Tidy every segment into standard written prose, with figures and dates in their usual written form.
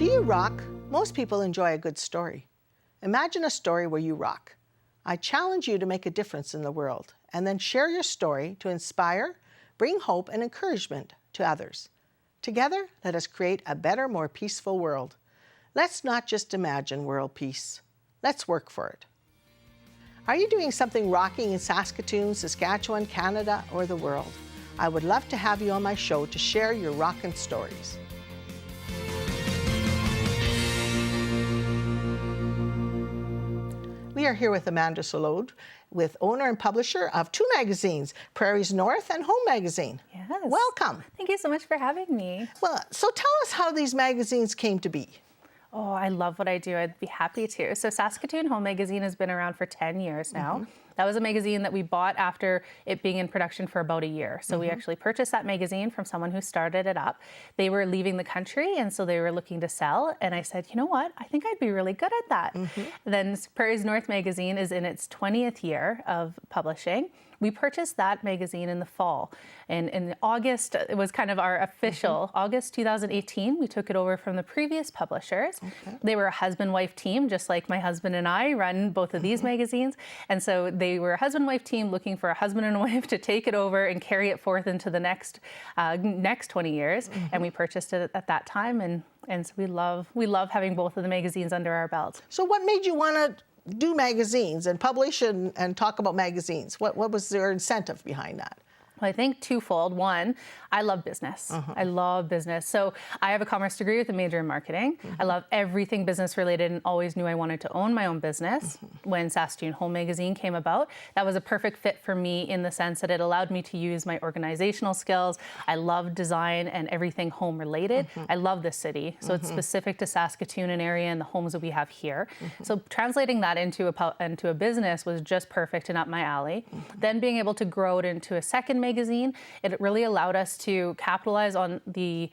Do you rock? Most people enjoy a good story. Imagine a story where you rock. I challenge you to make a difference in the world and then share your story to inspire, bring hope and encouragement to others. Together, let us create a better, more peaceful world. Let's not just imagine world peace. Let's work for it. Are you doing something rocking in Saskatoon, Saskatchewan, Canada, or the world? I would love to have you on my show to share your rockin' stories. We are here with Amanda Soulodre, with owner and publisher of two magazines, Prairies North and Home Magazine. Yes. Welcome. Thank you so much for having me. Well, so tell us how these magazines came to be. Oh, I love what I do. I'd be happy to. So Saskatoon Home Magazine has been around for 10 years now. That was a magazine that we bought after it being in production for about a year. So we actually purchased that magazine from someone who started it up. They were leaving the country, and so they were looking to sell. And I said, you know what? I think I'd be really good at that. Then Prairies North Magazine is in its 20th year of publishing. We purchased that magazine in the fall. And in August, it was kind of our official, August 2018, we took it over from the previous publishers. They were a husband-wife team, just like my husband and I run both of these magazines. And so they were a husband-wife team looking for a husband and a wife to take it over and carry it forth into the next 20 years. And we purchased it at that time. And so we love having both of the magazines under our belt. So what made you want to do magazines and publish and talk about magazines? What was your incentive behind that? Well, I think twofold. One, I love business. I love business. So I have a commerce degree with a major in marketing. I love everything business related and always knew I wanted to own my own business. When Saskatoon Home Magazine came about, that was a perfect fit for me in the sense that it allowed me to use my organizational skills. I love design and everything home related. I love this city. So it's specific to Saskatoon and area and the homes that we have here. So translating that into a business was just perfect and up my alley. Then being able to grow it into a second magazine, it really allowed us to capitalize on the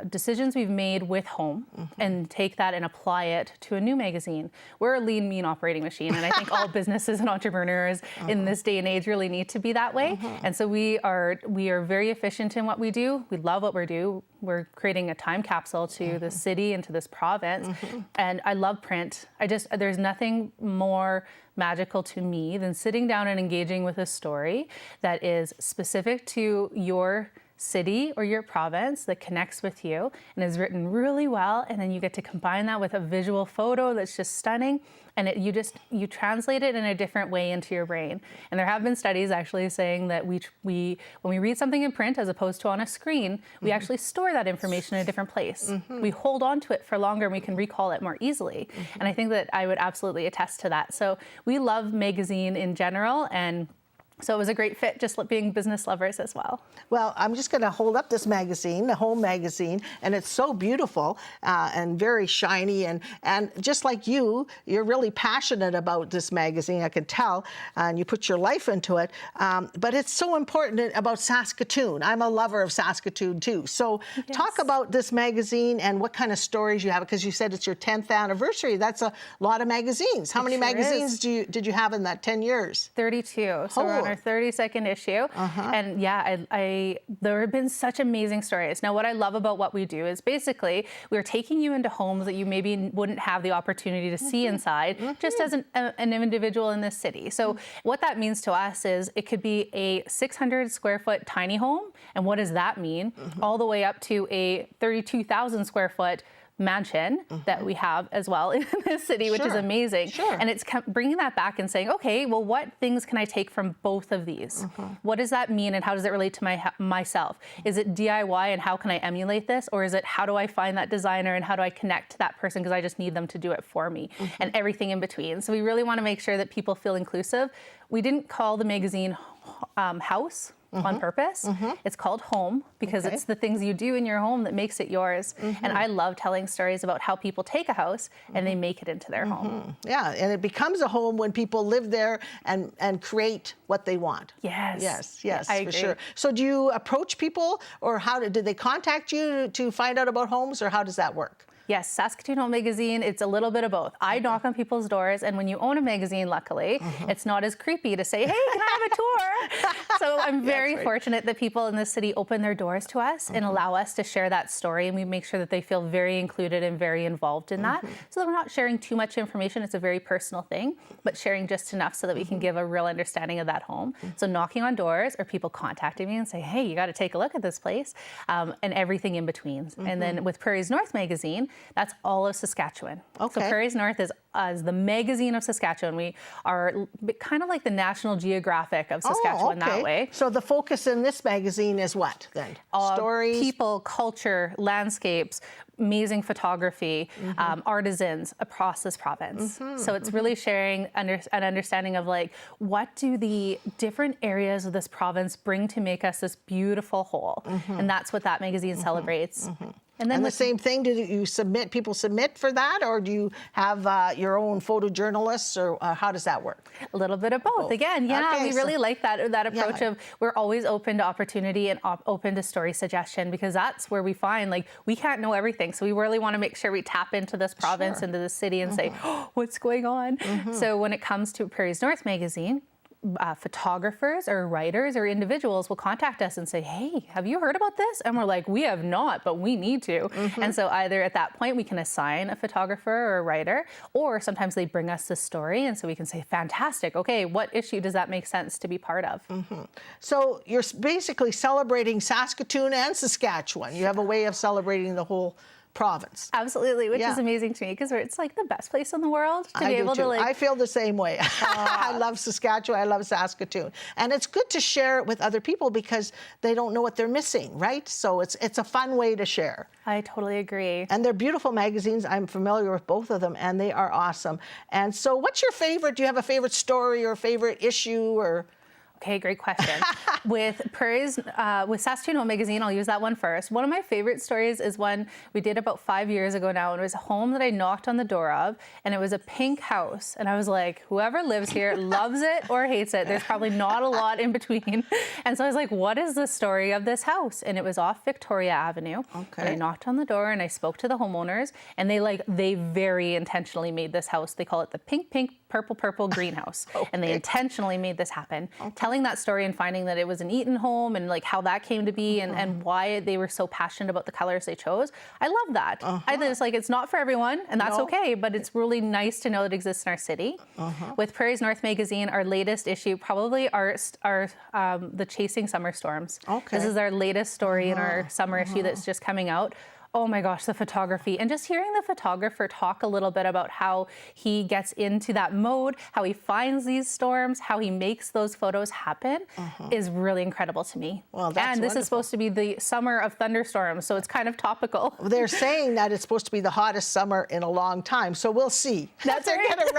decisions we've made with home and take that and apply it to a new magazine. We're a lean, mean operating machine, and I think all businesses and entrepreneurs in this day and age really need to be that way. And so we are very efficient in what we do. We love what we do. We're creating a time capsule to the city and to this province. And I love print. There's nothing more magical to me than sitting down and engaging with a story that is specific to your city or your province, that connects with you and is written really well, and then you get to combine that with a visual photo that's just stunning, and you translate it in a different way into your brain. And there have been studies actually saying that when we read something in print as opposed to on a screen, we actually store that information in a different place. We hold on to it for longer and we can recall it more easily. And I think that I would absolutely attest to that. So we love magazine in general, and so it was a great fit, just being business lovers as well. Well, I'm just going to hold up this magazine, the Home Magazine, and it's so beautiful and very shiny. And just like you're really passionate about this magazine, I can tell, and you put your life into it. But it's so important about Saskatoon. I'm a lover of Saskatoon too. So talk about this magazine and what kind of stories you have, because you said it's your 10th anniversary. That's a lot of magazines. How many magazines did you have in that 10 years? 32. So we're on our 32nd issue. And yeah, there have been such amazing stories. Now, what I love about what we do is basically we're taking you into homes that you maybe wouldn't have the opportunity to see inside just as an individual in this city. So what that means to us is it could be a 600 square foot tiny home. And what does that mean? All the way up to a 32,000 square foot mansion that we have as well in this city, which is amazing. And it's bringing that back and saying, okay, well, what things can I take from both of these? What does that mean and how does it relate to myself? Is it DIY and how can I emulate this? Or is it how do I find that designer and how do I connect to that person because I just need them to do it for me, and everything in between. So we really want to make sure that people feel inclusive. We didn't call the magazine house on purpose. It's called Home because it's the things you do in your home that makes it yours. And I love telling stories about how people take a house and they make it into their home. Yeah, and it becomes a home when people live there and create what they want. Yes, Yes, I for agree. sure. So do you approach people, or did they contact you to find out about homes, or how does that work? Yes, Saskatoon Home Magazine, it's a little bit of both. I knock on people's doors, and when you own a magazine, luckily, it's not as creepy to say, hey, can I have a tour? So I'm very fortunate that people in the city open their doors to us and allow us to share that story, and we make sure that they feel very included and very involved in that, so that we're not sharing too much information. It's a very personal thing, but sharing just enough so that we can give a real understanding of that home. So knocking on doors or people contacting me and say, hey, you got to take a look at this place, and everything in between. And then with Prairies North Magazine, that's all of Saskatchewan. So Prairies North is the magazine of Saskatchewan. We are kind of like the National Geographic of Saskatchewan that way. So the focus in this magazine is what then? Stories? People, culture, landscapes, amazing photography, artisans across this province. So it's really sharing an understanding of like, what do the different areas of this province bring to make us this beautiful whole? And that's what that magazine celebrates. And then the same thing, do you submit, people submit for that, or do you have your own photojournalists, or how does that work? A little bit of both. Again, we really like that approach of we're always open to opportunity and open to story suggestion, because that's where we find like we can't know everything. So we really want to make sure we tap into this province, into the city, and say, oh, what's going on? So when it comes to Prairies North Magazine, photographers or writers or individuals will contact us and say, hey, have you heard about this? And we're like, we have not, but we need to. And so either at that point we can assign a photographer or a writer, or sometimes they bring us the story, and so we can say, fantastic, okay, what issue does that make sense to be part of? So you're basically celebrating Saskatoon and Saskatchewan. You have a way of celebrating the whole province. Absolutely, which is amazing to me, because it's like the best place in the world to be able to like. I feel the same way. I love Saskatchewan. I love Saskatoon, and it's good to share it with other people because they don't know what they're missing, right? So it's a fun way to share. I totally agree. And they're beautiful magazines. I'm familiar with both of them, and they are awesome. And so, what's your favorite? Do you have a favorite story or favorite issue or? Okay, great question. With Prairies, with Saskatoon Home Magazine, I'll use that one first. One of my favorite stories is one we did about 5 years ago now, and it was a home that I knocked on the door of, and it was a pink house. And I was like, whoever lives here loves it or hates it. There's probably not a lot in between. And so I was like, what is the story of this house? And it was off Victoria Avenue. And I knocked on the door and I spoke to the homeowners, and they very intentionally made this house. They call it the pink, purple greenhouse. And they intentionally made this happen. Telling that story and finding that it was an Eaton home and like how that came to be and why they were so passionate about the colors they chose. I love that. I think it's like, it's not for everyone, and that's okay, but it's really nice to know it exists in our city. With Prairies North Magazine, our latest issue probably are the Chasing Summer Storms. This is our latest story in our summer issue that's just coming out. Oh my gosh, the photography, and just hearing the photographer talk a little bit about how he gets into that mode, how he finds these storms, how he makes those photos happen is really incredible to me. Well, that's and this wonderful. is supposed to be the summer of thunderstorms, so it's kind of topical. They're saying that it's supposed to be the hottest summer in a long time, so we'll see. That's right. Get it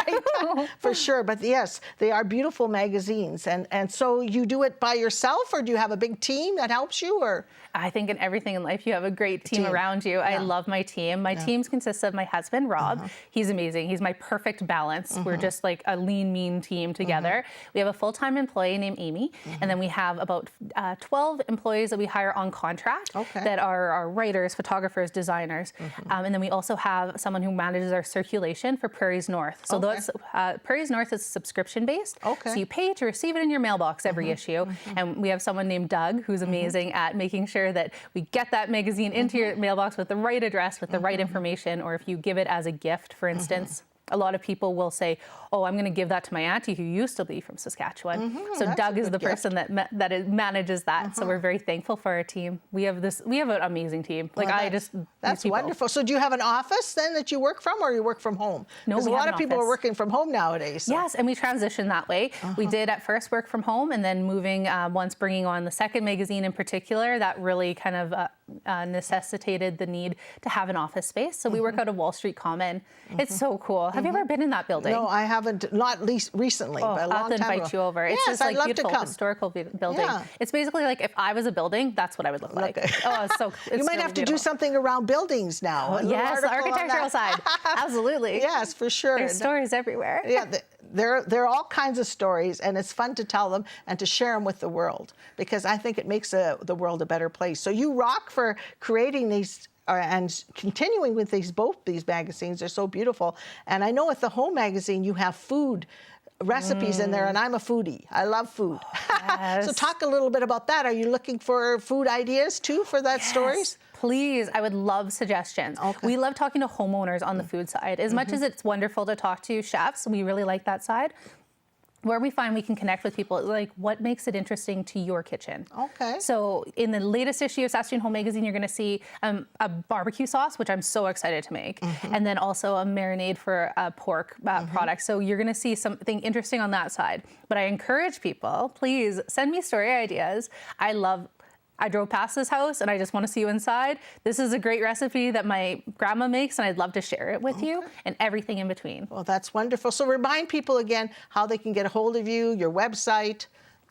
right for sure. But yes, they are beautiful magazines, and so you do it by yourself, or do you have a big team that helps you, or? I think in everything in life, you have a great team around you. I love my team. My team consists of my husband, Rob. He's amazing. He's my perfect balance. We're just like a lean, mean team together. We have a full-time employee named Amy, and then we have about 12 employees that we hire on contract that are our writers, photographers, designers. And then we also have someone who manages our circulation for Prairies North. So that's, Prairies North is subscription-based. So you pay to receive it in your mailbox every issue. And we have someone named Doug who's amazing at making sure that we get that magazine into your mailbox with the right address, with the right information, or if you give it as a gift, for instance. A lot of people will say, oh, I'm going to give that to my auntie who used to be from Saskatchewan. So Doug is the person that manages that. So we're very thankful for our team. We have an amazing team. Like that's wonderful. So do you have an office then that you work from, or you work from home? No, because a lot of people are working from home nowadays. So. Yes, and we transitioned that way. We did at first work from home, and then moving, once bringing on the second magazine in particular, that really kind of necessitated the need to have an office space. So we work out of Wall Street Common. It's so cool. Have you ever been in that building? No, I haven't, not least recently, but a long time ago. I'll have to invite you over. It's this like beautiful historical building. It's basically like if I was a building, that's what I would look like. Oh, it's so it's You might have to do something around buildings now. Yes, the architectural side. Absolutely. Yes, for sure. There's stories everywhere. Yeah, there are all kinds of stories, and it's fun to tell them and to share them with the world, because I think it makes the world a better place. So you rock for creating these and continuing with both these magazines. They're so beautiful. And I know at the Home magazine you have food recipes in there, and I'm a foodie. I love food. Yes. So talk a little bit about that. Are you looking for food ideas too for that stories? Please, I would love suggestions. Okay. We love talking to homeowners on the food side. As much as it's wonderful to talk to chefs, we really like that side. Where we find we can connect with people, like what makes it interesting to your kitchen. Okay. So in the latest issue of Saskatoon Home Magazine, you're going to see a barbecue sauce, which I'm so excited to make, and then also a marinade for a pork product. So you're going to see something interesting on that side. But I encourage people, please send me story ideas. I drove past this house and I just want to see you inside. This is a great recipe that my grandma makes and I'd love to share it with you, and everything in between. Well, that's wonderful. So remind people again how they can get a hold of you, your website,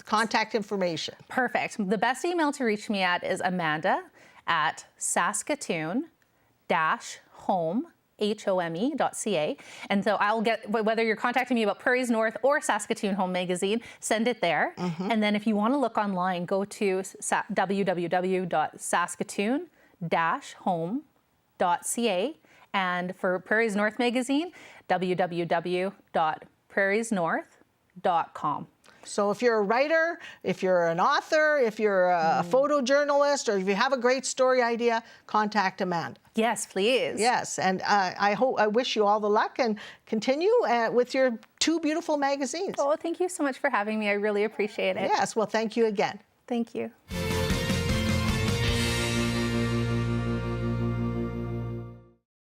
contact information. Perfect. The best email to reach me at is amanda@saskatoon-home.ca. And so I'll get, whether you're contacting me about Prairies North or Saskatoon Home Magazine, send it there. And then if you want to look online, go to www.saskatoon-home.ca. And for Prairies North Magazine, www.prairiesnorth.com. So if you're a writer, if you're an author, if you're a photojournalist, or if you have a great story idea, contact Amanda. Yes, please. Yes, and I wish you all the luck and continue with your two beautiful magazines. Oh, thank you so much for having me. I really appreciate it. Yes, well, thank you again. Thank you.